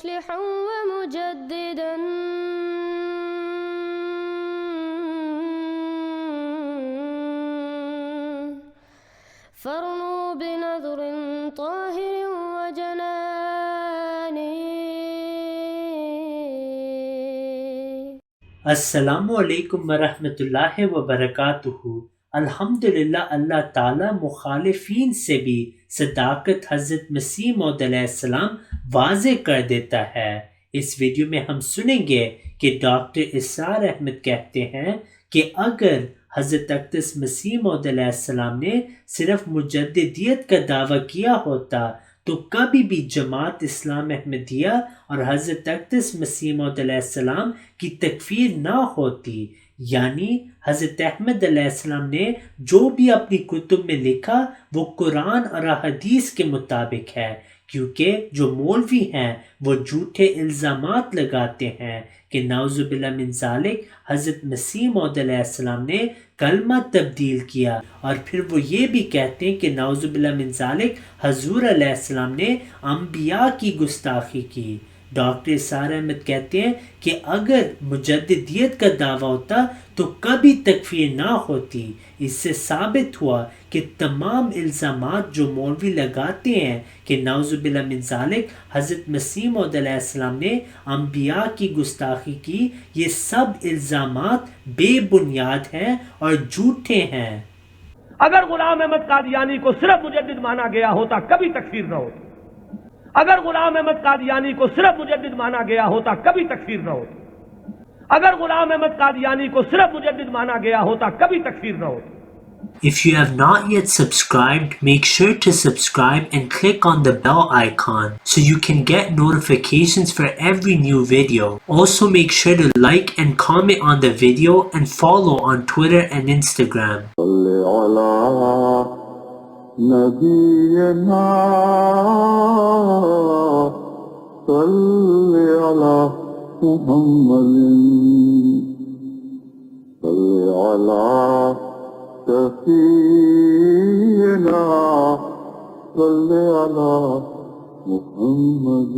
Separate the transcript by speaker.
Speaker 1: مصلحا ومجددا فارنوا بنظر طاهر وجنان.
Speaker 2: السلام علیکم ورحمۃ اللہ وبرکاتہ. الحمدللہ اللہ تعالیٰ مخالفین سے بھی صداقت حضرت مسیح موعود علیہ السلام واضح کر دیتا ہے. اس ویڈیو میں ہم سنیں گے کہ ڈاکٹر اسرار احمد کہتے ہیں کہ اگر حضرت اقدس مسیح موعود علیہ السلام نے صرف مجددیت کا دعویٰ کیا ہوتا تو کبھی بھی جماعت اسلام احمدیہ اور حضرت اقدس مسیح موعود علیہ السلام کی تکفیر نہ ہوتی. یعنی حضرت احمد علیہ السلام نے جو بھی اپنی کتب میں لکھا وہ قرآن اور حدیث کے مطابق ہے، کیونکہ جو مولوی ہیں وہ جھوٹے الزامات لگاتے ہیں کہ نعوذ باللہ من ذالک حضرت مسیح موعود علیہ السلام نے کلمہ تبدیل کیا، اور پھر وہ یہ بھی کہتے ہیں کہ نعوذ باللہ من ذالک حضور علیہ السلام نے انبیاء کی گستاخی کی. ڈاکٹر اسرار احمد کہتے ہیں کہ اگر مجددیت کا دعویٰ ہوتا تو کبھی تکفیر نہ ہوتی. اس سے ثابت ہوا کہ تمام الزامات جو مولوی لگاتے ہیں کہ نعوذ باللہ من ذالک حضرت مسیح موعود علیہ السلام نے انبیاء کی گستاخی کی، یہ سب الزامات بے بنیاد ہیں اور جھوٹے ہیں.
Speaker 3: اگر غلام احمد قادیانی کو صرف مجدد مانا گیا ہوتا کبھی تکفیر نہ ہوتی. اگر غلام احمد قادیانی کو صرف مجدد مانا گیا ہوتا کبھی تکفیر نہ ہوتی. اگر غلام احمد قادیانی کو صرف مجدد مانا گیا ہوتا کبھی تکفیر نہ ہوتی.
Speaker 2: If you have not yet subscribed, make sure to subscribe and click on the bell icon so you can get notifications for every new video. Also make sure to like and comment on the video and follow on Twitter and Instagram.
Speaker 4: نبينا صل على محمد صل على سفينا صل على محمد